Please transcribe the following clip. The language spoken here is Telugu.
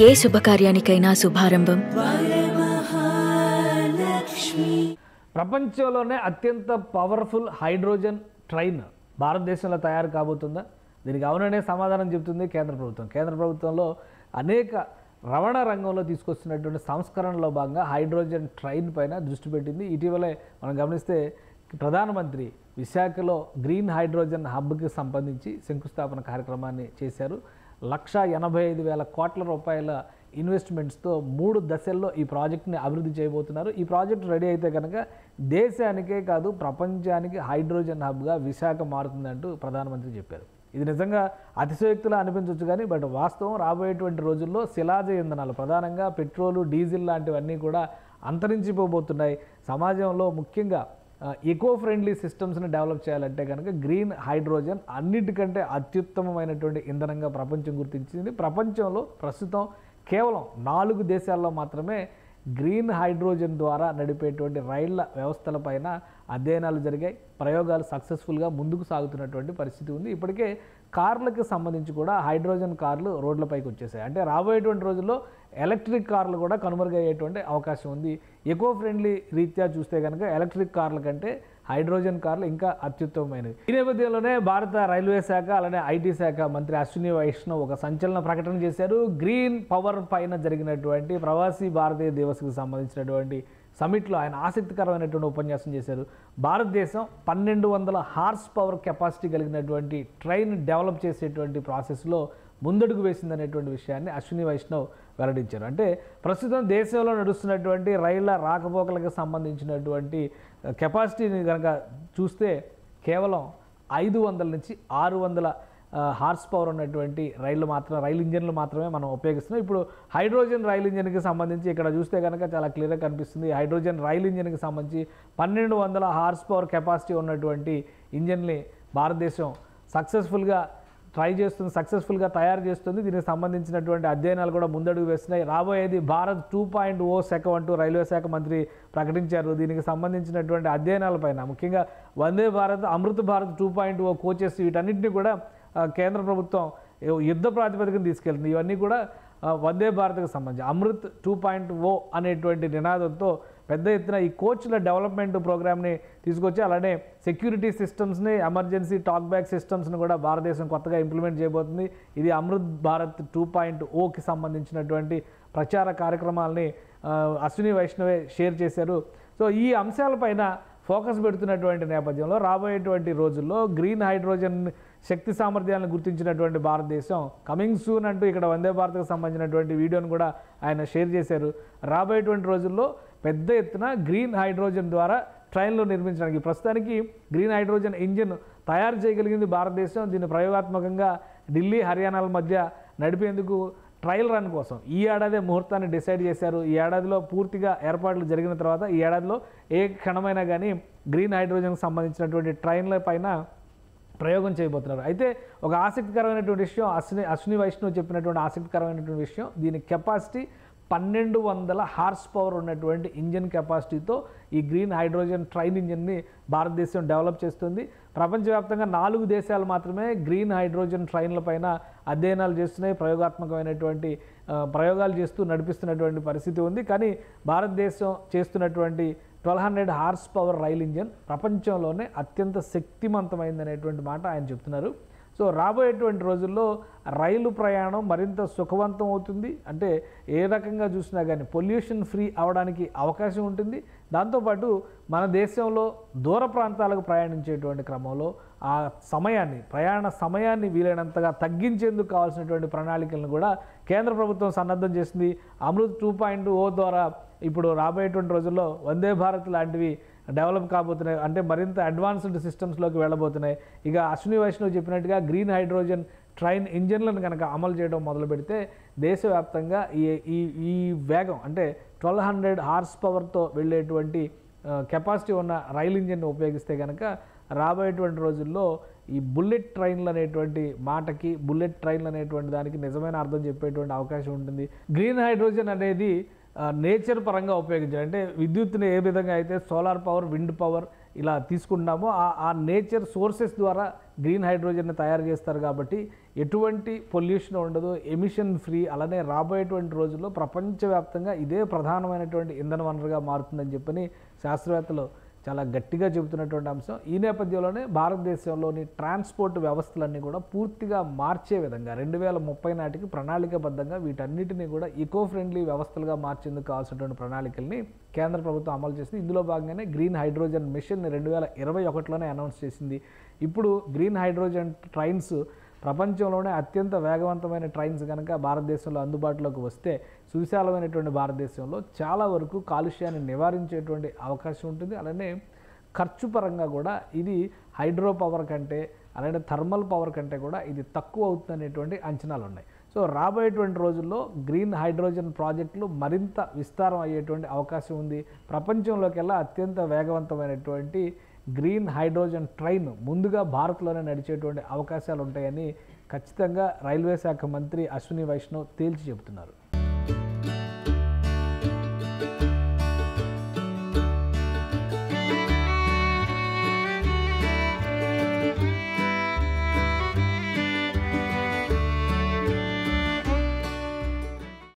ఏ శుభకార్యానికైనా శుభారంభం. ప్రపంచంలోనే అత్యంత పవర్ఫుల్ హైడ్రోజన్ ట్రైన్ భారతదేశంలో తయారు కాబోతుందా? దీనికి అవుననే సమాధానం చెబుతుంది కేంద్ర ప్రభుత్వం. కేంద్ర ప్రభుత్వంలో అనేక రవాణా రంగంలో తీసుకొస్తున్నటువంటి సంస్కరణలో భాగంగా హైడ్రోజన్ ట్రైన్ పైన దృష్టి పెట్టింది. ఇటీవలే మనం గమనిస్తే ప్రధానమంత్రి విశాఖలో గ్రీన్ హైడ్రోజన్ హబ్కి సంబంధించి శంకుస్థాపన కార్యక్రమాన్ని చేశారు. 1,85,000 కోట్ల రూపాయల ఇన్వెస్ట్మెంట్స్తో 3 దశల్లో ఈ ప్రాజెక్ట్ని అభివృద్ధి చేయబోతున్నారు. ఈ ప్రాజెక్ట్ రెడీ అయితే కనుక దేశానికే కాదు ప్రపంచానికి హైడ్రోజన్ హబ్గా విశాఖ మారుతుందంటూ ప్రధానమంత్రి చెప్పారు. ఇది నిజంగా అతిశయోక్తిలా అనిపించవచ్చు కానీ వాస్తవం రాబోయేటువంటి రోజుల్లో శిలాజ ఇంధనాలు ప్రధానంగా పెట్రోలు, డీజిల్ లాంటివన్నీ కూడా అంతరించిపోబోతున్నాయి. సమాజంలో ముఖ్యంగా ఎకో ఫ్రెండ్లీ సిస్టమ్స్ని డెవలప్ చేయాలంటే కనుక గ్రీన్ హైడ్రోజన్ అన్నిటికంటే అత్యుత్తమమైనటువంటి ఇంధనంగా ప్రపంచం గుర్తించింది. ప్రపంచంలో ప్రస్తుతం కేవలం 4 దేశాల్లో మాత్రమే గ్రీన్ హైడ్రోజన్ ద్వారా నడిపేటువంటి రైళ్ల వ్యవస్థలపైన అధ్యయనాలు జరిగాయి. ప్రయోగాలు సక్సెస్ఫుల్గా ముందుకు సాగుతున్నటువంటి పరిస్థితి ఉంది. ఇప్పటికే కార్లకు సంబంధించి కూడా హైడ్రోజన్ కార్లు రోడ్లపైకి వచ్చేసాయి. అంటే రాబోయేటువంటి రోజుల్లో ఎలక్ట్రిక్ కార్లు కూడా కనుమరుగయ్యేటువంటి అవకాశం ఉంది. ఎకో ఫ్రెండ్లీ రీత్యా చూస్తే కనుక ఎలక్ట్రిక్ కార్ల కంటే హైడ్రోజన్ కార్లు ఇంకా అత్యుత్తమమైనవి. ఈ నేపథ్యంలోనే భారత రైల్వే శాఖ అలానే ఐటీ శాఖ మంత్రి అశ్విని వైష్ణవ్ ఒక సంచలన ప్రకటన చేశారు. గ్రీన్ పవర్ పైన జరిగినటువంటి ప్రవాసీ భారతీయ దివస్కి సంబంధించినటువంటి సమిట్లో ఆయన ఆసక్తికరమైనటువంటి ఉపన్యాసం చేశారు. భారతదేశం 1200 హార్స్ పవర్ కెపాసిటీ కలిగినటువంటి ట్రైన్ డెవలప్ చేసేటువంటి ప్రాసెస్లో ముందడుగు వేసిందనేటువంటి విషయాన్ని అశ్విని వైష్ణవ్ వెల్లడించారు. అంటే ప్రస్తుతం దేశంలో నడుస్తున్నటువంటి రైళ్ల రాకపోకలకు సంబంధించినటువంటి కెపాసిటీని కనుక చూస్తే కేవలం 500 నుంచి 600 హార్స్ పవర్ ఉన్నటువంటి రైలు ఇంజన్లు మాత్రమే మనం ఉపయోగిస్తున్నాం. ఇప్పుడు హైడ్రోజన్ రైలు ఇంజన్కి సంబంధించి ఇక్కడ చూస్తే కనుక చాలా క్లియర్గా కనిపిస్తుంది. హైడ్రోజన్ రైలు ఇంజన్కి సంబంధించి 1200 హార్స్ పవర్ కెపాసిటీ ఉన్నటువంటి ఇంజన్ని భారతదేశం సక్సెస్ఫుల్గా తయారు చేస్తుంది. దీనికి సంబంధించినటువంటి అధ్యయనాలు కూడా ముందడుగు వేస్తున్నాయి. రాబోయేది భారత్ 2.0 శాఖ అంటూ రైల్వే శాఖ మంత్రి ప్రకటించారు. దీనికి సంబంధించినటువంటి అధ్యయనాలపైన ముఖ్యంగా వందే భారత్, అమృత్ భారత్ 2.0 కోచెస్ వీటన్నింటినీ కూడా కేంద్ర ప్రభుత్వం యుద్ధ ప్రాతిపదికన తీసుకెళ్తుంది. ఇవన్నీ కూడా వందే భారత్కు సంబంధించి అమృత్ 2.0 అనేటువంటి నినాదంతో పెద్ద ఎత్తున ఈ కోచ్ల డెవలప్మెంట్ ప్రోగ్రామ్ని తీసుకొచ్చి అలానే సెక్యూరిటీ సిస్టమ్స్ని, ఎమర్జెన్సీ టాక్ బ్యాక్ సిస్టమ్స్ని కూడా భారతదేశం కొత్తగా ఇంప్లిమెంట్ చేయబోతుంది. ఇది అమృత్ భారత్ 2.0కి సంబంధించినటువంటి ప్రచార కార్యక్రమాలని అశ్విని వైష్ణవే షేర్ చేశారు. సో ఈ అంశాలపైన ఫోకస్ పెడుతున్నటువంటి నేపథ్యంలో రాబోయేటువంటి రోజుల్లో గ్రీన్ హైడ్రోజన్ శక్తి సామర్థ్యాలను గుర్తించినటువంటి భారతదేశం కమింగ్ సూన్ అంటూ ఇక్కడ వందే భారత్కు సంబంధించినటువంటి వీడియోను కూడా ఆయన షేర్ చేశారు. రాబోయేటువంటి రోజుల్లో పెద్ద ఎత్తున గ్రీన్ హైడ్రోజన్ ద్వారా ట్రైన్లు నిర్మించడానికి ప్రస్తుతానికి గ్రీన్ హైడ్రోజన్ ఇంజిన్ తయారు చేయగలిగింది భారతదేశం. దీన్ని ప్రయోగాత్మకంగా ఢిల్లీ, హర్యానాల మధ్య నడిపేందుకు ట్రయల్ రన్ కోసం ఈ ఏడాది ముహూర్తాన్ని డిసైడ్ చేశారు. ఈ ఏడాదిలో పూర్తిగా ఏర్పాట్లు జరిగిన తర్వాత ఈ ఏడాదిలో ఏ క్షణమైనా కానీ గ్రీన్ హైడ్రోజన్కి సంబంధించినటువంటి ట్రైన్ల పైన ప్రయోగం చేయబోతున్నారు. అయితే ఒక ఆసక్తికరమైనటువంటి విషయం అశ్విని వైష్ణవ్ చెప్పినటువంటి ఆసక్తికరమైనటువంటి విషయం, దీని కెపాసిటీ 1200 హార్స్ పవర్ ఉన్నటువంటి ఇంజన్ కెపాసిటీతో ఈ గ్రీన్ హైడ్రోజన్ ట్రైన్ ఇంజన్ని భారతదేశం డెవలప్ చేస్తుంది. ప్రపంచవ్యాప్తంగా 4 దేశాలు మాత్రమే గ్రీన్ హైడ్రోజన్ ట్రైన్లపైన అధ్యయనాలు చేస్తున్నాయి. ప్రయోగాత్మకమైనటువంటి ప్రయోగాలు చేస్తూ నడిపిస్తున్నటువంటి పరిస్థితి ఉంది. కానీ భారతదేశం చేస్తున్నటువంటి 1200 హార్స్ పవర్ రైల్ ఇంజన్ ప్రపంచంలోనే అత్యంత శక్తివంతమైందనేటువంటి మాట ఆయన చెప్తున్నారు. సో రాబోయేటువంటి రోజుల్లో రైలు ప్రయాణం మరింత సుఖవంతం అవుతుంది. అంటే ఏ రకంగా చూసినా కానీ పొల్యూషన్ ఫ్రీ అవడానికి అవకాశం ఉంటుంది. దాంతోపాటు మన దేశంలో దూర ప్రాంతాలకు ప్రయాణించేటువంటి క్రమంలో ఆ ప్రయాణ సమయాన్ని వీలైనంతగా తగ్గించేందుకు కావాల్సినటువంటి ప్రణాళికలను కూడా కేంద్ర ప్రభుత్వం సన్నద్ధం చేసింది. అమృత్ 2.0 ద్వారా ఇప్పుడు రాబోయేటువంటి రోజుల్లో వందే భారత్ లాంటివి డెవలప్ కాబోతున్నాయి. అంటే మరింత అడ్వాన్స్డ్ సిస్టమ్స్లోకి వెళ్ళబోతున్నాయి. ఇక అశ్విని వైష్ణవ్ చెప్పినట్టుగా గ్రీన్ హైడ్రోజన్ ట్రైన్ ఇంజన్లను కనుక అమలు చేయడం మొదలు పెడితే దేశవ్యాప్తంగా ఈ వేగం అంటే 1200 హార్స్ పవర్తో వెళ్ళేటువంటి కెపాసిటీ ఉన్న రైలు ఇంజన్ని ఉపయోగిస్తే కనుక రాబోయేటువంటి రోజుల్లో ఈ బుల్లెట్ ట్రైన్లు అనేటువంటి మాటకి బుల్లెట్ ట్రైన్లు అనేటువంటి దానికి నిజమైన అర్థం చెప్పేటువంటి అవకాశం ఉంటుంది. గ్రీన్ హైడ్రోజన్ అనేది నేచర్ పరంగా ఉపయోగించాలి. అంటే విద్యుత్తుని ఏ విధంగా అయితే సోలార్ పవర్, విండ్ పవర్ ఇలా తీసుకుంటున్నామో ఆ నేచర్ సోర్సెస్ ద్వారా గ్రీన్ హైడ్రోజన్ని తయారు చేస్తారు కాబట్టి ఎటువంటి పొల్యూషన్ ఉండదు, ఎమిషన్ ఫ్రీ. అలానే రాబోయేటువంటి రోజుల్లో ప్రపంచవ్యాప్తంగా ఇదే ప్రధానమైనటువంటి ఇంధన వనరుగా మారుతుందని చెప్పని శాస్త్రవేత్తలు చాలా గట్టిగా చెబుతున్నటువంటి అంశం. ఈ నేపథ్యంలోనే భారతదేశంలోని ట్రాన్స్పోర్ట్ వ్యవస్థలన్నీ కూడా పూర్తిగా మార్చే విధంగా 2030 నాటికి ప్రణాళికాబద్ధంగా వీటన్నిటినీ కూడా ఈకో ఫ్రెండ్లీ వ్యవస్థలుగా మార్చేందుకు కావాల్సినటువంటి ప్రణాళికల్ని కేంద్ర ప్రభుత్వం అమలు చేసింది. ఇందులో భాగంగానే గ్రీన్ హైడ్రోజన్ మిషన్ని 2021లోనే అనౌన్స్ చేసింది. ఇప్పుడు గ్రీన్ హైడ్రోజన్ ట్రైన్స్ ప్రపంచంలోనే అత్యంత వేగవంతమైన ట్రైన్స్ కనుక భారతదేశంలో అందుబాటులోకి వస్తే సువిశాలమైనటువంటి భారతదేశంలో చాలా వరకు కాలుష్యాన్ని నివారించేటువంటి అవకాశం ఉంటుంది. అలానే ఖర్చు పరంగా కూడా ఇది హైడ్రో పవర్ కంటే అలానే థర్మల్ పవర్ కంటే కూడా ఇది తక్కువ అవుతుందనేటువంటి అంచనాలు ఉన్నాయి. సో రాబోయేటువంటి రోజుల్లో గ్రీన్ హైడ్రోజన్ ప్రాజెక్టులు మరింత విస్తారం అయ్యేటువంటి అవకాశం ఉంది. ప్రపంచంలోకెల్లా అత్యంత వేగవంతమైనటువంటి గ్రీన్ హైడ్రోజన్ ట్రైన్ ముందుగా భారత్లోనే నడిచేటువంటి అవకాశాలు ఉంటాయని ఖచ్చితంగా రైల్వే శాఖ మంత్రి అశ్విని వైష్ణవ్ తేల్చి చెబుతున్నారు.